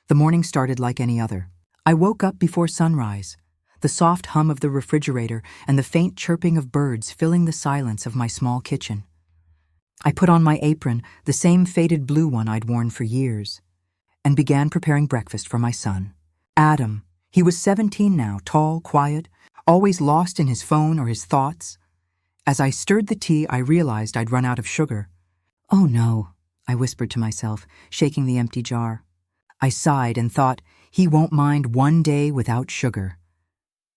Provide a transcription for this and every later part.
The morning started like any other. I woke up before sunrise, the soft hum of the refrigerator and the faint chirping of birds filling the silence of my small kitchen. I put on my apron, the same faded blue one I'd worn for years, and began preparing breakfast for my son. Adam. He was 17 now, tall, quiet, always lost in his phone or his thoughts. As I stirred the tea, I realized I'd run out of sugar. "Oh no," I whispered to myself, shaking the empty jar. I sighed and thought, he won't mind one day without sugar.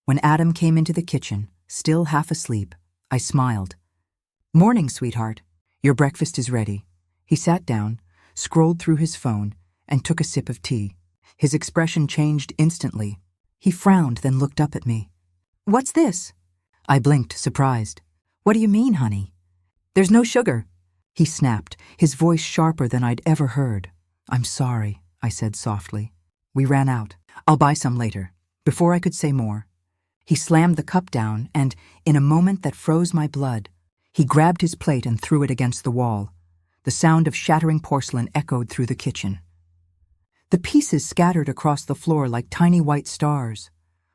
When Adam came into the kitchen, still half asleep, I smiled. "Morning, sweetheart. Your breakfast is ready." He sat down, scrolled through his phone, and took a sip of tea. His expression changed instantly. He frowned, then looked up at me. "What's this?" I blinked, surprised. "What do you mean, honey?" "There's no sugar," he snapped, his voice sharper than I'd ever heard. "I'm sorry," I said softly. "We ran out. I'll buy some later." Before I could say more, he slammed the cup down and, in a moment that froze my blood, he grabbed his plate and threw it against the wall. The sound of shattering porcelain echoed through the kitchen. The pieces scattered across the floor like tiny white stars.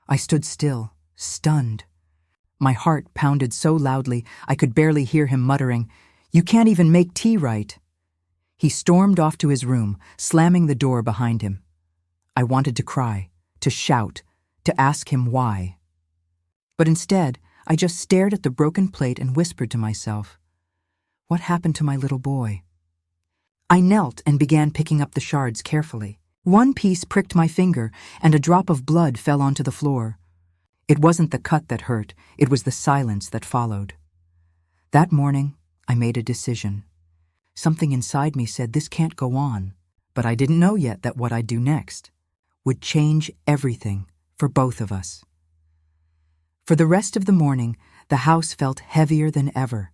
I stood still, stunned. My heart pounded so loudly I could barely hear him muttering, "You can't even make tea right." He stormed off to his room, slamming the door behind him. I wanted to cry, to shout, to ask him why. But instead, I just stared at the broken plate and whispered to myself, "What happened to my little boy?" I knelt and began picking up the shards carefully. One piece pricked my finger, and a drop of blood fell onto the floor. It wasn't the cut that hurt, it was the silence that followed. That morning, I made a decision. Something inside me said this can't go on, but I didn't know yet that what I'd do next would change everything for both of us. For the rest of the morning, the house felt heavier than ever.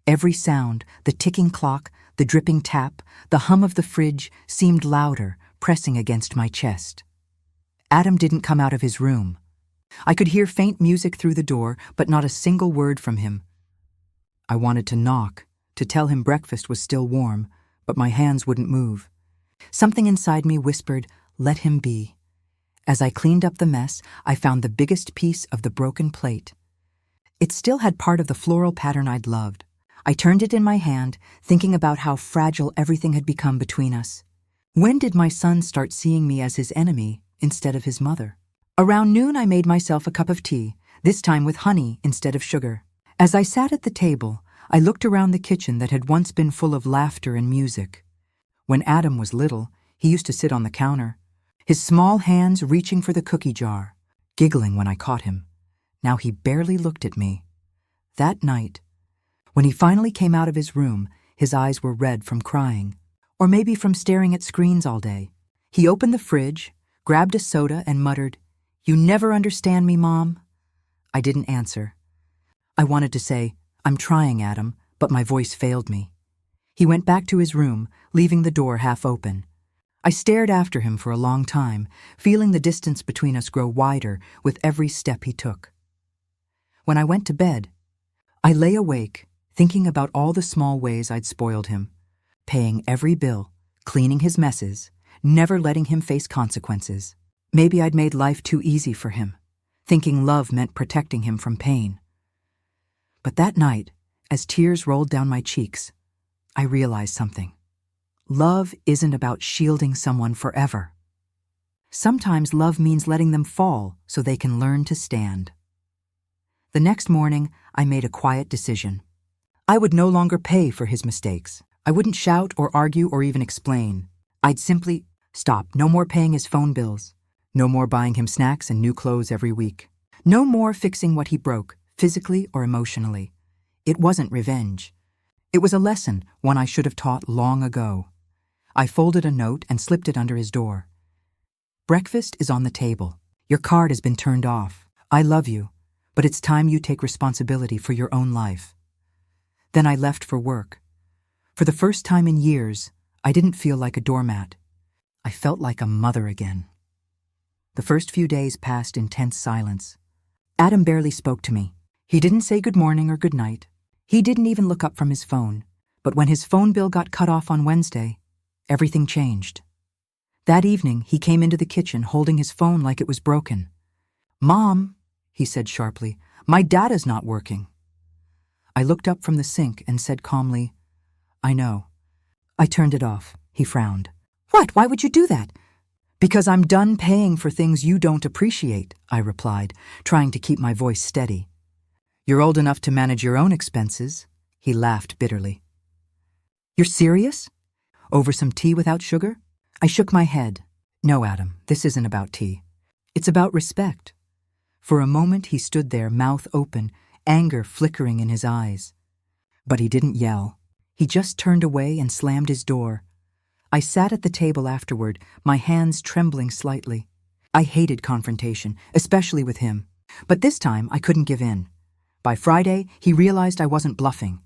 Every sound, the ticking clock, the dripping tap, the hum of the fridge, seemed louder, pressing against my chest. Adam didn't come out of his room. I could hear faint music through the door, but not a single word from him. I wanted to knock, to tell him breakfast was still warm, but my hands wouldn't move. Something inside me whispered, "Let him be." As I cleaned up the mess, I found the biggest piece of the broken plate. It still had part of the floral pattern I'd loved. I turned it in my hand, thinking about how fragile everything had become between us. When did my son start seeing me as his enemy instead of his mother? Around noon, I made myself a cup of tea, this time with honey instead of sugar. As I sat at the table, I looked around the kitchen that had once been full of laughter and music. When Adam was little, he used to sit on the counter, his small hands reaching for the cookie jar, giggling when I caught him. Now he barely looked at me. That night, when he finally came out of his room, his eyes were red from crying, or maybe from staring at screens all day. He opened the fridge, grabbed a soda, and muttered, "You never understand me, Mom." I didn't answer. I wanted to say, "I'm trying, Adam," but my voice failed me. He went back to his room, leaving the door half open. I stared after him for a long time, feeling the distance between us grow wider with every step he took. When I went to bed, I lay awake, thinking about all the small ways I'd spoiled him, paying every bill, cleaning his messes, never letting him face consequences. Maybe I'd made life too easy for him, thinking love meant protecting him from pain. But that night, as tears rolled down my cheeks, I realized something. Love isn't about shielding someone forever. Sometimes love means letting them fall so they can learn to stand. The next morning, I made a quiet decision. I would no longer pay for his mistakes. I wouldn't shout or argue or even explain. I'd simply stop. No more paying his phone bills. No more buying him snacks and new clothes every week. No more fixing what he broke, physically or emotionally. It wasn't revenge. It was a lesson, one I should have taught long ago. I folded a note and slipped it under his door. "Breakfast is on the table. Your card has been turned off. I love you, but it's time you take responsibility for your own life." Then I left for work. For the first time in years, I didn't feel like a doormat. I felt like a mother again. The first few days passed in tense silence. Adam barely spoke to me. He didn't say good morning or good night. He didn't even look up from his phone. But when his phone bill got cut off on Wednesday, everything changed. That evening, he came into the kitchen holding his phone like it was broken. "Mom," he said sharply, "my data's not working." I looked up from the sink and said calmly, "I know." I turned it off. He frowned. "What? Why would you do that?" "Because I'm done paying for things you don't appreciate," I replied, trying to keep my voice steady. "You're old enough to manage your own expenses." He laughed bitterly. "You're serious? Over some tea without sugar?" I shook my head. "No, Adam, this isn't about tea. It's about respect." For a moment he stood there, mouth open, anger flickering in his eyes. But he didn't yell. He just turned away and slammed his door. I sat at the table afterward, my hands trembling slightly. I hated confrontation, especially with him. But this time I couldn't give in. By Friday, he realized I wasn't bluffing.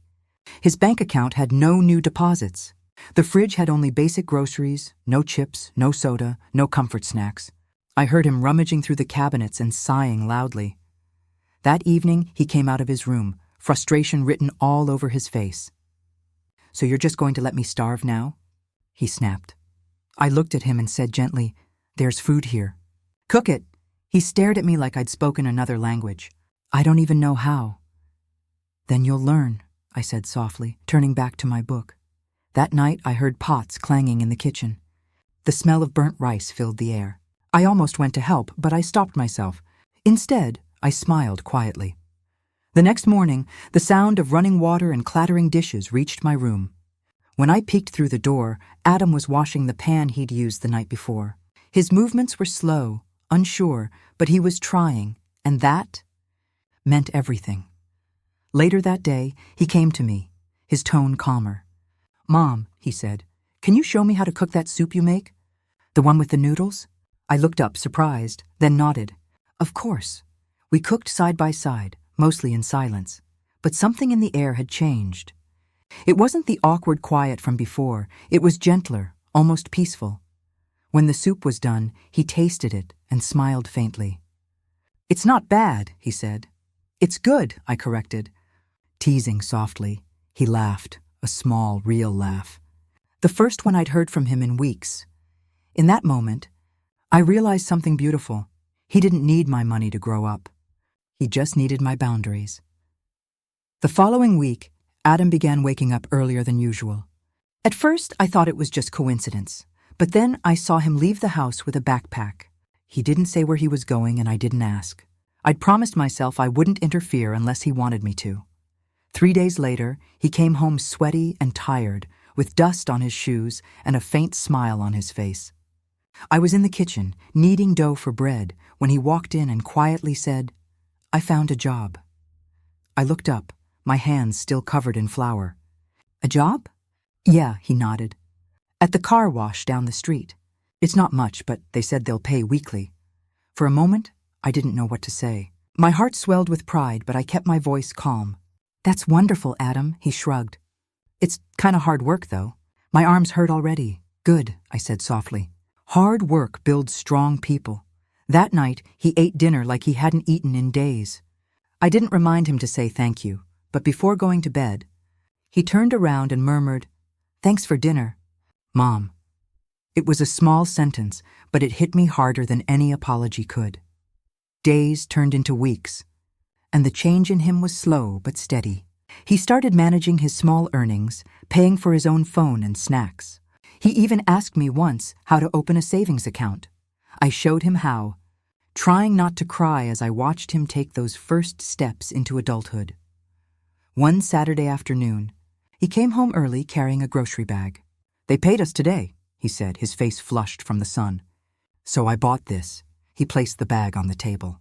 His bank account had no new deposits. The fridge had only basic groceries, no chips, no soda, no comfort snacks. I heard him rummaging through the cabinets and sighing loudly. That evening, he came out of his room, frustration written all over his face. "So you're just going to let me starve now?" he snapped. I looked at him and said gently, "There's food here. Cook it." He stared at me like I'd spoken another language. "I don't even know how." "Then you'll learn," I said softly, turning back to my book. That night I heard pots clanging in the kitchen. The smell of burnt rice filled the air. I almost went to help, but I stopped myself. Instead, I smiled quietly. The next morning, the sound of running water and clattering dishes reached my room. When I peeked through the door, Adam was washing the pan he'd used the night before. His movements were slow, unsure, but he was trying, and that meant everything. Later that day, he came to me, his tone calmer. "Mom," he said, "can you show me how to cook that soup you make? The one with the noodles?" I looked up, surprised, then nodded. Of course. We cooked side by side, mostly in silence. But something in the air had changed. It wasn't the awkward quiet from before. It was gentler, almost peaceful. When the soup was done, he tasted it and smiled faintly. "It's not bad," he said. "It's good," I corrected. Teasing softly, he laughed, a small, real laugh. The first one I'd heard from him in weeks. In that moment, I realized something beautiful. He didn't need my money to grow up. He just needed my boundaries. The following week, Adam began waking up earlier than usual. At first, I thought it was just coincidence, but then I saw him leave the house with a backpack. He didn't say where he was going, and I didn't ask. I'd promised myself I wouldn't interfere unless he wanted me to. 3 days later, he came home sweaty and tired, with dust on his shoes and a faint smile on his face. I was in the kitchen, kneading dough for bread, when he walked in and quietly said, "I found a job." I looked up, my hands still covered in flour. "A job?" "Yeah," he nodded. "At the car wash down the street. It's not much, but they said they'll pay weekly." For a moment, I didn't know what to say. My heart swelled with pride, but I kept my voice calm. "That's wonderful, Adam," he shrugged. "It's kind of hard work, though. My arms hurt already." "Good," I said softly. "Hard work builds strong people." That night, he ate dinner like he hadn't eaten in days. I didn't remind him to say thank you, but before going to bed, he turned around and murmured, "Thanks for dinner, Mom." It was a small sentence, but it hit me harder than any apology could. Days turned into weeks, and the change in him was slow but steady. He started managing his small earnings, paying for his own phone and snacks. He even asked me once how to open a savings account. I showed him how, trying not to cry as I watched him take those first steps into adulthood. One Saturday afternoon, he came home early carrying a grocery bag. "They paid us today," he said, his face flushed from the sun. "So I bought this." He placed the bag on the table.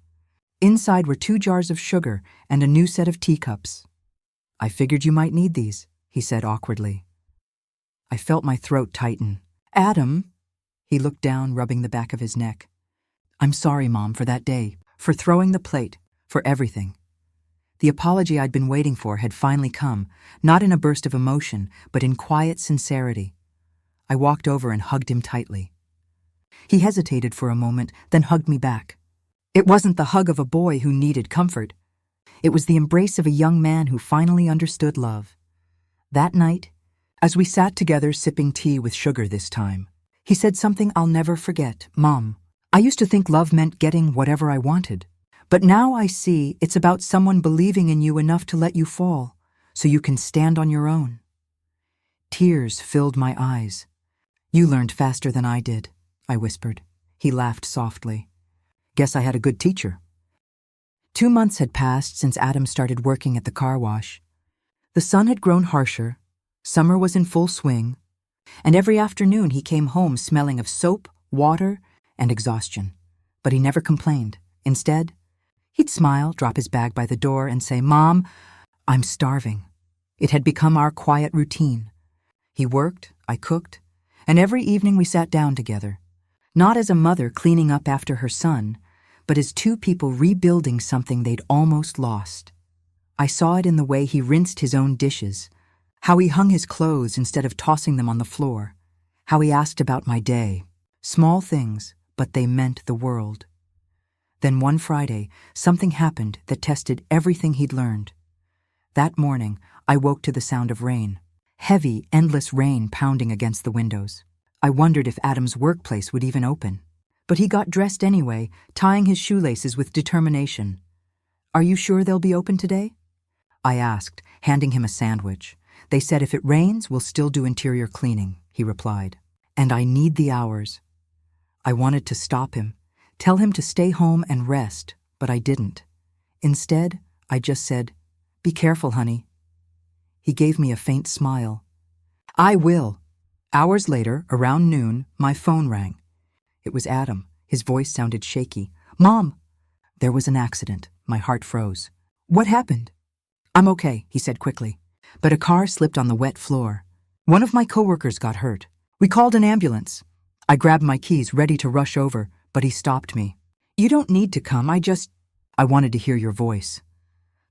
Inside were 2 jars of sugar and a new set of teacups. "I figured you might need these," he said awkwardly. I felt my throat tighten. "Adam," he looked down, rubbing the back of his neck. "I'm sorry, Mom, for that day, for throwing the plate, for everything." The apology I'd been waiting for had finally come, not in a burst of emotion, but in quiet sincerity. I walked over and hugged him tightly. He hesitated for a moment, then hugged me back. It wasn't the hug of a boy who needed comfort. It was the embrace of a young man who finally understood love. That night, as we sat together sipping tea with sugar this time, He said something I'll never forget. Mom, I used to think love meant getting whatever I wanted. But now I see it's about someone believing in you enough to let you fall, so you can stand on your own. Tears filled my eyes. You learned faster than I did, I whispered. He laughed softly. Guess I had a good teacher. 2 months had passed since Adam started working at the car wash. The sun had grown harsher, summer was in full swing, and every afternoon he came home smelling of soap, water, and exhaustion. But he never complained. Instead, he'd smile, drop his bag by the door, and say, "Mom, I'm starving." It had become our quiet routine. He worked, I cooked, and every evening we sat down together, not as a mother cleaning up after her son, but as two people rebuilding something they'd almost lost. I saw it in the way he rinsed his own dishes, how he hung his clothes instead of tossing them on the floor, how he asked about my day. Small things, but they meant the world. Then one Friday, something happened that tested everything he'd learned. That morning, I woke to the sound of rain. Heavy, endless rain pounding against the windows. I wondered if Adam's workplace would even open. But he got dressed anyway, tying his shoelaces with determination. "Are you sure they'll be open today?" I asked, handing him a sandwich. "They said if it rains, we'll still do interior cleaning," he replied. "And I need the hours." I wanted to stop him, tell him to stay home and rest, but I didn't. Instead, I just said, "Be careful, honey." He gave me a faint smile. "I will." Hours later, around noon, my phone rang. It was Adam. His voice sounded shaky. "Mom!" There was an accident. My heart froze. "What happened?" "I'm okay," he said quickly. But a car slipped on the wet floor. One of my coworkers got hurt. We called an ambulance. I grabbed my keys, ready to rush over, but he stopped me. "You don't need to come, I wanted to hear your voice."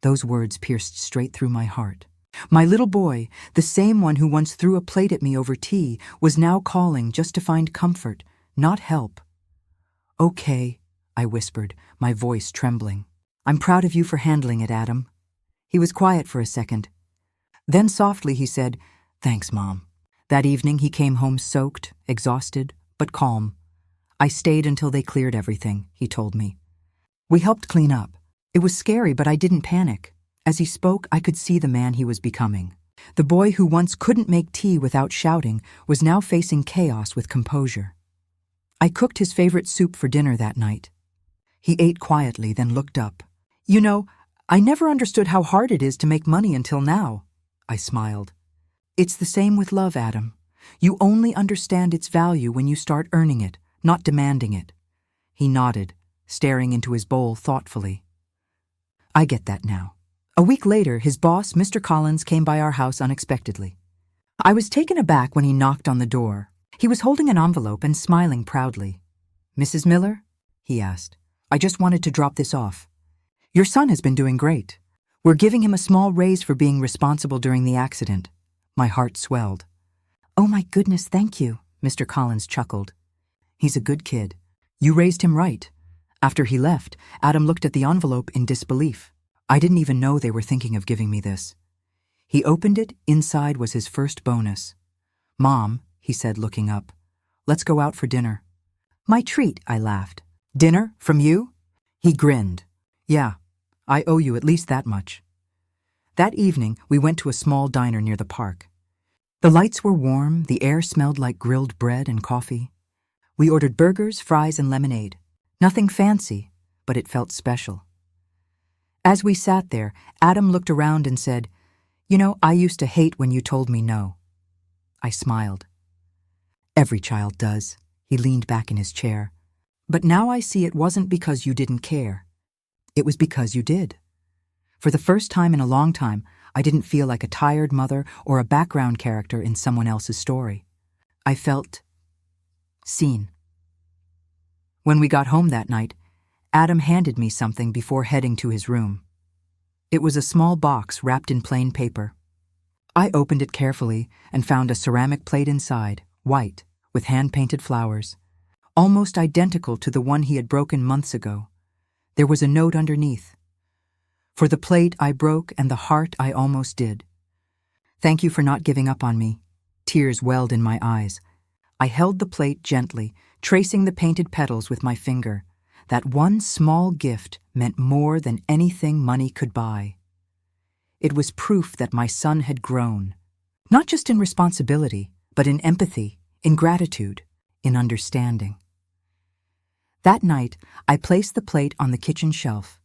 Those words pierced straight through my heart. My little boy, the same one who once threw a plate at me over tea, was now calling just to find comfort, not help. "Okay," I whispered, my voice trembling. "I'm proud of you for handling it, Adam." He was quiet for a second. Then softly he said, "Thanks, Mom." That evening he came home soaked, exhausted, but calm. "I stayed until they cleared everything," he told me. We helped clean up. It was scary, but I didn't panic. As he spoke, I could see the man he was becoming. The boy who once couldn't make tea without shouting was now facing chaos with composure. I cooked his favorite soup for dinner that night. He ate quietly, then looked up. "You know, I never understood how hard it is to make money until now." I smiled. "It's the same with love, Adam. You only understand its value when you start earning it, not demanding it." He nodded, staring into his bowl thoughtfully. "I get that now." A week later, his boss, Mr. Collins, came by our house unexpectedly. I was taken aback when he knocked on the door. He was holding an envelope and smiling proudly. "Mrs. Miller?" he asked. "I just wanted to drop this off. Your son has been doing great. We're giving him a small raise for being responsible during the accident." My heart swelled. "Oh my goodness, thank you," Mr. Collins chuckled. "He's a good kid. You raised him right." After he left, Adam looked at the envelope in disbelief. I didn't even know they were thinking of giving me this. He opened it. Inside was his first bonus. "Mom," he said, looking up, "let's go out for dinner." "My treat," I laughed. "Dinner? From you?" He grinned. "Yeah, I owe you at least that much." That evening, we went to a small diner near the park. The lights were warm, the air smelled like grilled bread and coffee. We ordered burgers, fries, and lemonade. Nothing fancy, but it felt special. As we sat there, Adam looked around and said, "You know, I used to hate when you told me no." I smiled. "Every child does." He leaned back in his chair. "But now I see it wasn't because you didn't care. It was because you did." For the first time in a long time, I didn't feel like a tired mother or a background character in someone else's story. I felt seen. When we got home that night, Adam handed me something before heading to his room. It was a small box wrapped in plain paper. I opened it carefully and found a ceramic plate inside, white, with hand-painted flowers, almost identical to the one he had broken months ago. There was a note underneath. "For the plate I broke and the heart I almost did. Thank you for not giving up on me." Tears welled in my eyes. I held the plate gently, tracing the painted petals with my finger. That one small gift meant more than anything money could buy. It was proof that my son had grown, not just in responsibility, but in empathy, in gratitude, in understanding. That night, I placed the plate on the kitchen shelf,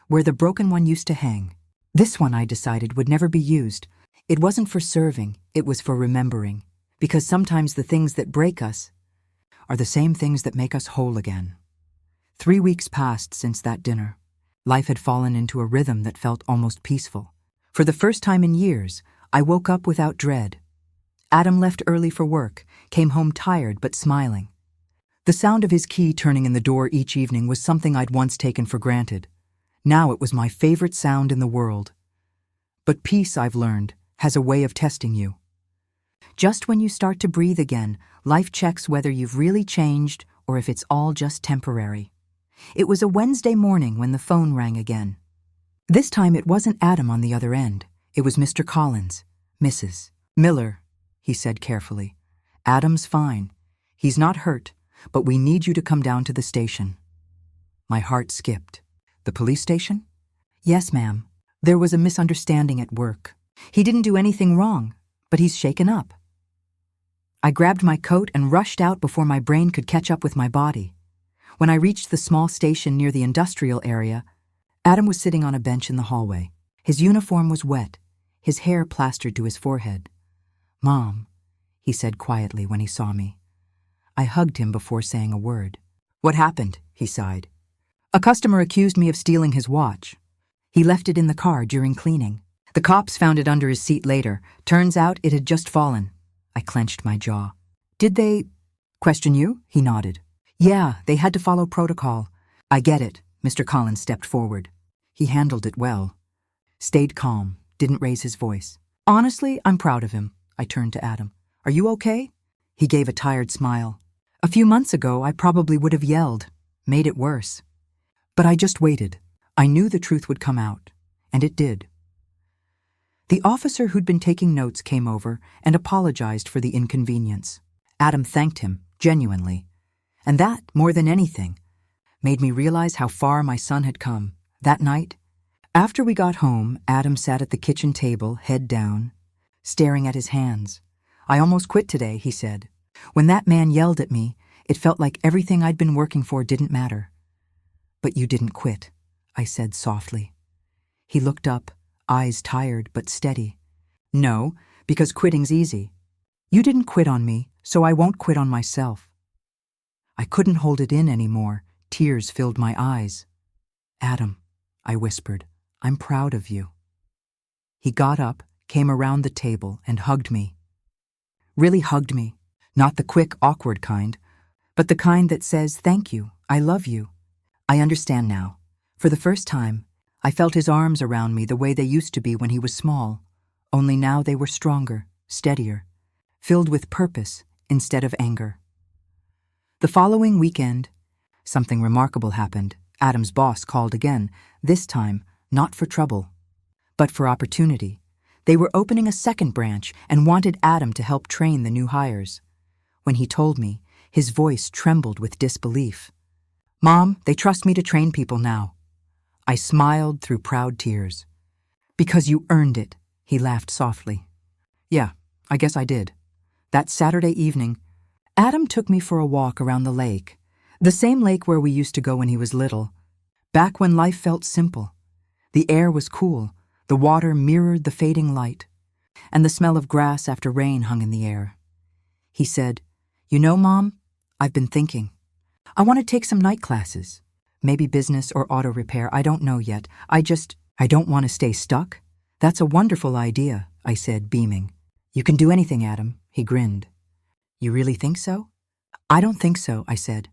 where the broken one used to hang. This one, I decided, would never be used. It wasn't for serving, it was for remembering, because sometimes the things that break us are the same things that make us whole again. 3 weeks passed since that dinner. Life had fallen into a rhythm that felt almost peaceful. For the first time in years, I woke up without dread. Adam left early for work, came home tired but smiling. The sound of his key turning in the door each evening was something I'd once taken for granted. Now it was my favorite sound in the world. But peace, I've learned, has a way of testing you. Just when you start to breathe again, life checks whether you've really changed or if it's all just temporary. It was a Wednesday morning when the phone rang again. This time it wasn't Adam on the other end. It was Mr. Collins. Mrs. Miller, he said carefully. Adam's fine. He's not hurt, but we need you to come down to the station. My heart skipped. The police station? Yes, ma'am. There was a misunderstanding at work. He didn't do anything wrong, but he's shaken up. I grabbed my coat and rushed out before my brain could catch up with my body. When I reached the small station near the industrial area, Adam was sitting on a bench in the hallway. His uniform was wet, his hair plastered to his forehead. "Mom," he said quietly when he saw me. I hugged him before saying a word. "What happened?" he sighed. "A customer accused me of stealing his watch. He left it in the car during cleaning. The cops found it under his seat later. Turns out it had just fallen." I clenched my jaw. "Did they question you?" He nodded. "Yeah, they had to follow protocol." "I get it." Mr. Collins stepped forward. He handled it well. Stayed calm, didn't raise his voice. "Honestly, I'm proud of him." I turned to Adam. "Are you okay?" He gave a tired smile. "A few months ago, I probably would have yelled, made it worse. But I just waited. I knew the truth would come out, and it did." The officer who'd been taking notes came over and apologized for the inconvenience. Adam thanked him, genuinely. And that, more than anything, made me realize how far my son had come. That night, after we got home, Adam sat at the kitchen table, head down, staring at his hands. "I almost quit today," he said. "When that man yelled at me, it felt like everything I'd been working for didn't matter." "But you didn't quit," I said softly. He looked up, eyes tired but steady. "No, because quitting's easy. You didn't quit on me, so I won't quit on myself." I couldn't hold it in anymore. Tears filled my eyes. "Adam," I whispered, "I'm proud of you." He got up, came around the table, and hugged me. Really hugged me. Not the quick, awkward kind, but the kind that says, "Thank you, I love you." I understand now. For the first time, I felt his arms around me the way they used to be when he was small, only now they were stronger, steadier, filled with purpose instead of anger. The following weekend, something remarkable happened. Adam's boss called again, this time not for trouble, but for opportunity. They were opening a second branch and wanted Adam to help train the new hires. When he told me, his voice trembled with disbelief. "Mom, they trust me to train people now." I smiled through proud tears. "Because you earned it," he laughed softly. "Yeah, I guess I did." That Saturday evening, Adam took me for a walk around the lake, the same lake where we used to go when he was little, back when life felt simple. The air was cool, the water mirrored the fading light, and the smell of grass after rain hung in the air. He said, "You know, Mom, I've been thinking. I want to take some night classes. Maybe business or auto repair, I don't know yet. I don't want to stay stuck." "That's a wonderful idea," I said, beaming. "You can do anything, Adam," he grinned. "You really think so?" "I don't think so," I said.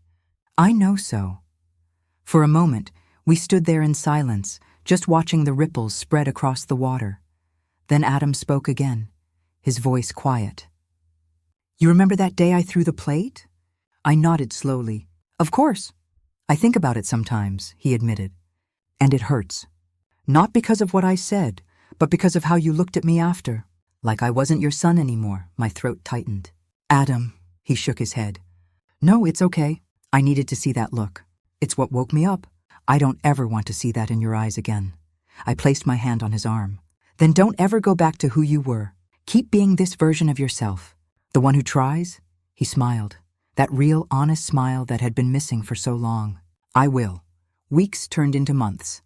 "I know so." For a moment, we stood there in silence, just watching the ripples spread across the water. Then Adam spoke again, his voice quiet. "You remember that day I threw the plate?" I nodded slowly. "Of course. I think about it sometimes," he admitted. "And it hurts. Not because of what I said, but because of how you looked at me after. Like I wasn't your son anymore." My throat tightened. "Adam," He shook his head. No, it's okay. I needed to see that look. It's what woke me up. I don't ever want to see that in your eyes again. I placed my hand on his arm. Then don't ever go back to who you were. Keep being this version of yourself. The one who tries? He smiled. That real, honest smile that had been missing for so long. I will. Weeks turned into months.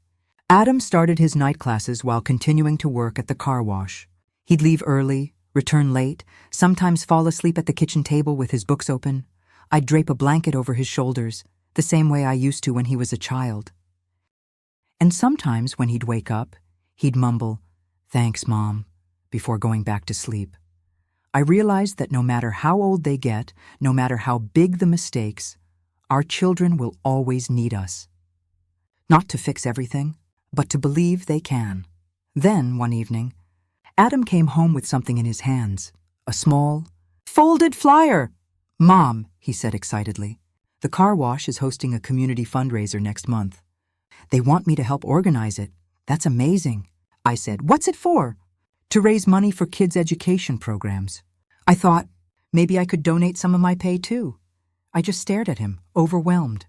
Adam started his night classes while continuing to work at the car wash. He'd leave early, return late, sometimes fall asleep at the kitchen table with his books open. I'd drape a blanket over his shoulders, the same way I used to when he was a child. And sometimes when he'd wake up, he'd mumble, "Thanks, Mom," before going back to sleep. I realized that no matter how old they get, no matter how big the mistakes, our children will always need us. Not to fix everything, but to believe they can. Then, one evening, Adam came home with something in his hands, a small, folded flyer. "Mom," he said excitedly, "the car wash is hosting a community fundraiser next month. They want me to help organize it. That's amazing." I said, "What's it for?" "To raise money for kids' education programs." I thought, maybe I could donate some of my pay too. I just stared at him, overwhelmed.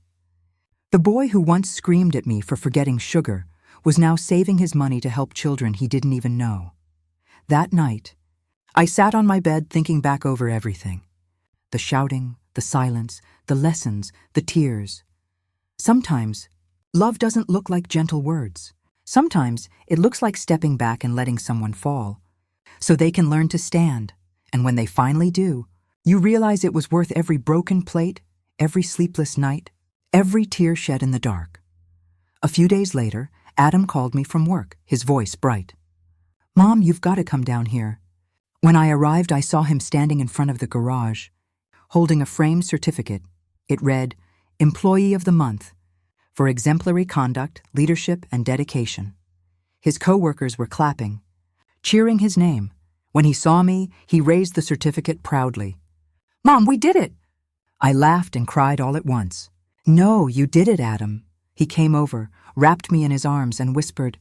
The boy who once screamed at me for forgetting sugar was now saving his money to help children he didn't even know. That night, I sat on my bed thinking back over everything. The shouting, the silence, the lessons, the tears. Sometimes, love doesn't look like gentle words. Sometimes, it looks like stepping back and letting someone fall, so they can learn to stand. And when they finally do, you realize it was worth every broken plate, every sleepless night, every tear shed in the dark. A few days later, Adam called me from work, his voice bright. "Mom, you've got to come down here." When I arrived, I saw him standing in front of the garage, holding a framed certificate. It read, "Employee of the Month, for exemplary conduct, leadership, and dedication." His co-workers were clapping, cheering his name. When he saw me, he raised the certificate proudly. "Mom, we did it!" I laughed and cried all at once. "No, you did it, Adam." He came over, wrapped me in his arms, and whispered,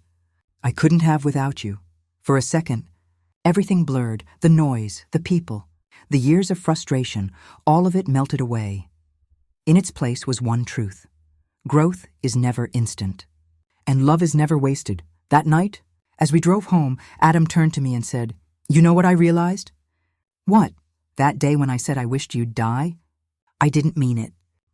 "I couldn't have without you." For a second, everything blurred, the noise, the people, the years of frustration, all of it melted away. In its place was one truth. Growth is never instant, and love is never wasted. That night, as we drove home, Adam turned to me and said, "You know what I realized?" "What?" "That day when I said I wished you'd die? I didn't mean it.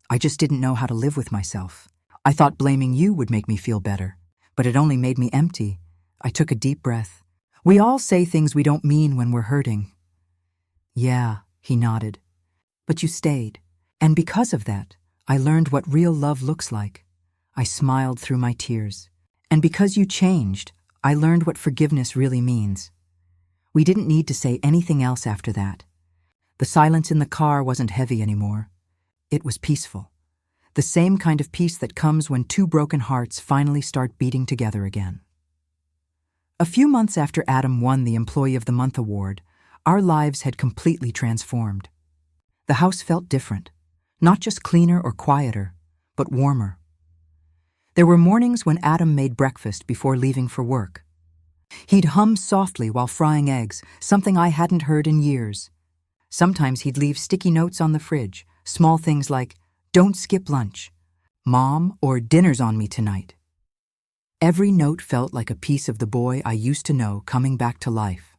I just didn't know how to live with myself. I thought blaming you would make me feel better, but it only made me empty." I took a deep breath. "We all say things we don't mean when we're hurting." "Yeah," he nodded. "But you stayed. And because of that, I learned what real love looks like." I smiled through my tears. "And because you changed, I learned what forgiveness really means." We didn't need to say anything else after that. The silence in the car wasn't heavy anymore. It was peaceful. The same kind of peace that comes when two broken hearts finally start beating together again. A few months after Adam won the Employee of the Month award, our lives had completely transformed. The house felt different, not just cleaner or quieter, but warmer. There were mornings when Adam made breakfast before leaving for work. He'd hum softly while frying eggs, something I hadn't heard in years. Sometimes he'd leave sticky notes on the fridge, small things like, "Don't skip lunch," "Mom," or "Dinner's on me tonight." Every note felt like a piece of the boy I used to know coming back to life.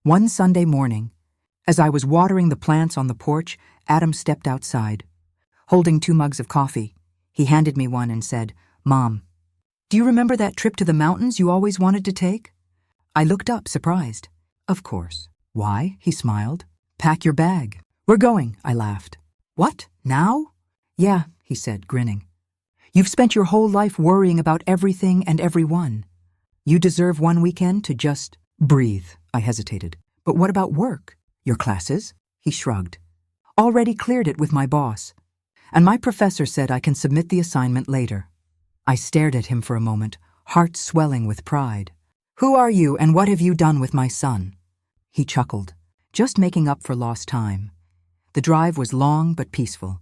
One Sunday morning, as I was watering the plants on the porch, Adam stepped outside. Holding 2 mugs of coffee, he handed me one and said, "Mom, do you remember that trip to the mountains you always wanted to take?" I looked up, surprised. "Of course." "Why?" He smiled. "Pack your bag. We're going," I laughed. "What? Now?" "Yeah," he said, grinning. "You've spent your whole life worrying about everything and everyone. You deserve one weekend to just breathe." I hesitated. "But what about work? Your classes?" He shrugged. "Already cleared it with my boss. And my professor said I can submit the assignment later." I stared at him for a moment, heart swelling with pride. "Who are you and what have you done with my son?" He chuckled, just making up for lost time. The drive was long but peaceful.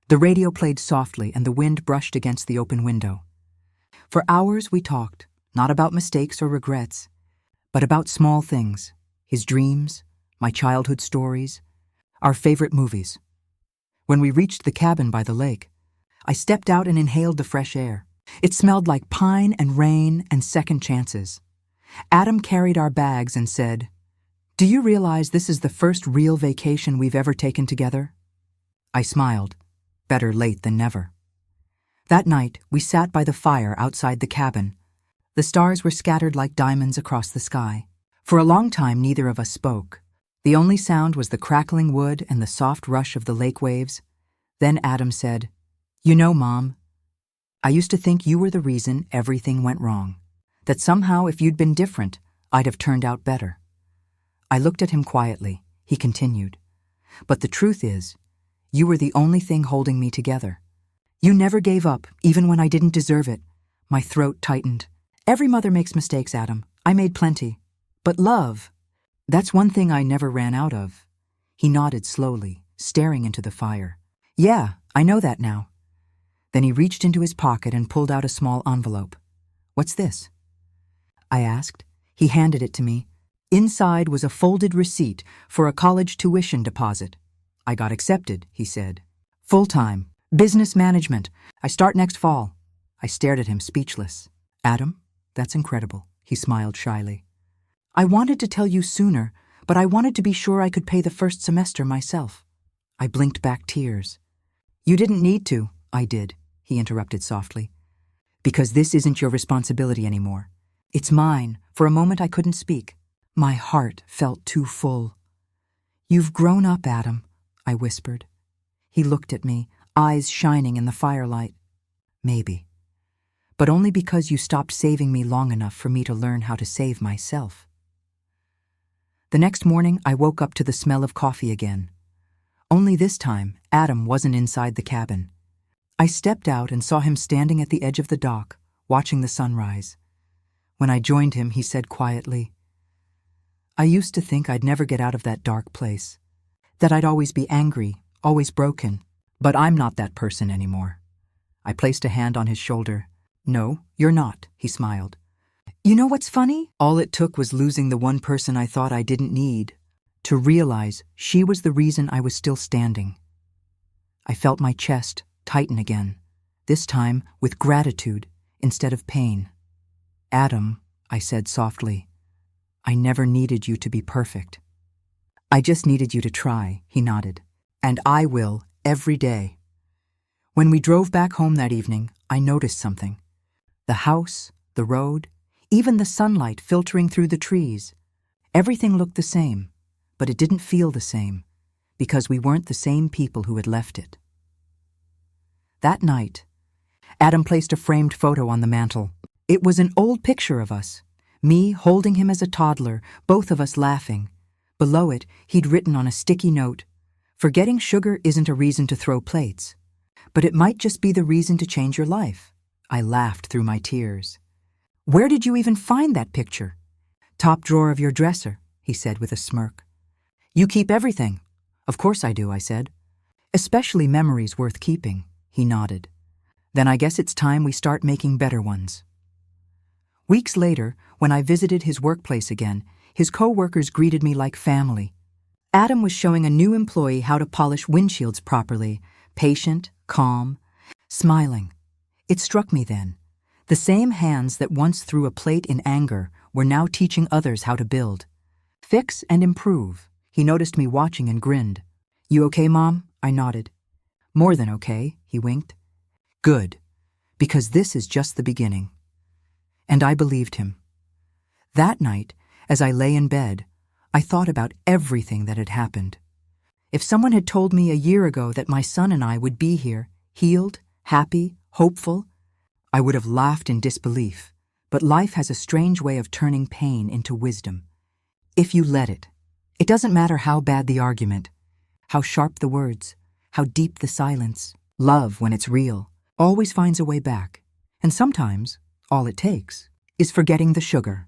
The radio played softly and the wind brushed against the open window. For hours we talked, not about mistakes or regrets, but about small things, his dreams, my childhood stories, Our favorite movies. When we reached the cabin by the lake, I stepped out and inhaled the fresh air. It smelled like pine and rain and second chances. Adam carried our bags and said, "Do you realize this is the first real vacation we've ever taken together?" I smiled. Better late than never. That night, we sat by the fire outside the cabin. The stars were scattered like diamonds across the sky. For a long time, neither of us spoke. The only sound was the crackling wood and the soft rush of the lake waves. Then Adam said, "You know, Mom, I used to think you were the reason everything went wrong. That somehow if you'd been different, I'd have turned out better." I looked at him quietly. He continued, "But the truth is, you were the only thing holding me together. You never gave up, even when I didn't deserve it." My throat tightened. "Every mother makes mistakes, Adam. I made plenty. But love, that's one thing I never ran out of." He nodded slowly, staring into the fire. "Yeah, I know that now." Then he reached into his pocket and pulled out a small envelope. "What's this?" I asked. He handed it to me. Inside was a folded receipt for a college tuition deposit. "I got accepted," he said. "Full-time. Business management. I start next fall." I stared at him, speechless. "Adam, that's incredible," he smiled shyly. "I wanted to tell you sooner, but I wanted to be sure I could pay the first semester myself." I blinked back tears. "You didn't need to." "I did," he interrupted softly. "Because this isn't your responsibility anymore. It's mine." For a moment I couldn't speak. My heart felt too full. "You've grown up, Adam," I whispered. He looked at me, eyes shining in the firelight. "Maybe. But only because you stopped saving me long enough for me to learn how to save myself." The next morning, I woke up to the smell of coffee again. Only this time, Adam wasn't inside the cabin. I stepped out and saw him standing at the edge of the dock, watching the sunrise. When I joined him, he said quietly, "I used to think I'd never get out of that dark place, that I'd always be angry, always broken, but I'm not that person anymore." I placed a hand on his shoulder. "No, you're not," he smiled. "You know what's funny? All it took was losing the one person I thought I didn't need, to realize she was the reason I was still standing." I felt my chest tighten again, this time with gratitude instead of pain. "Adam," I said softly, "I never needed you to be perfect. I just needed you to try," he nodded. "And I will every day." When we drove back home that evening, I noticed something. The house, the road, even the sunlight filtering through the trees. Everything looked the same, but it didn't feel the same, because we weren't the same people who had left it. That night, Adam placed a framed photo on the mantel. It was an old picture of us, me holding him as a toddler, both of us laughing. Below it, he'd written on a sticky note, "Forgetting sugar isn't a reason to throw plates, but it might just be the reason to change your life." I laughed through my tears. "Where did you even find that picture?" "Top drawer of your dresser," he said with a smirk. "You keep everything." "Of course I do," I said. "Especially memories worth keeping," he nodded. "Then I guess it's time we start making better ones." Weeks later, when I visited his workplace again, his co-workers greeted me like family. Adam was showing a new employee how to polish windshields properly, patient, calm, smiling. It struck me then. The same hands that once threw a plate in anger were now teaching others how to build. Fix and improve. He noticed me watching and grinned. "You okay, Mom?" I nodded. "More than okay," he winked. "Good, because this is just the beginning." And I believed him. That night, as I lay in bed, I thought about everything that had happened. If someone had told me a year ago that my son and I would be here, healed, happy, hopeful, I would have laughed in disbelief. But life has a strange way of turning pain into wisdom. If you let it. It doesn't matter how bad the argument, how sharp the words, how deep the silence. Love, when it's real, always finds a way back. And sometimes, all it takes is forgetting the sugar.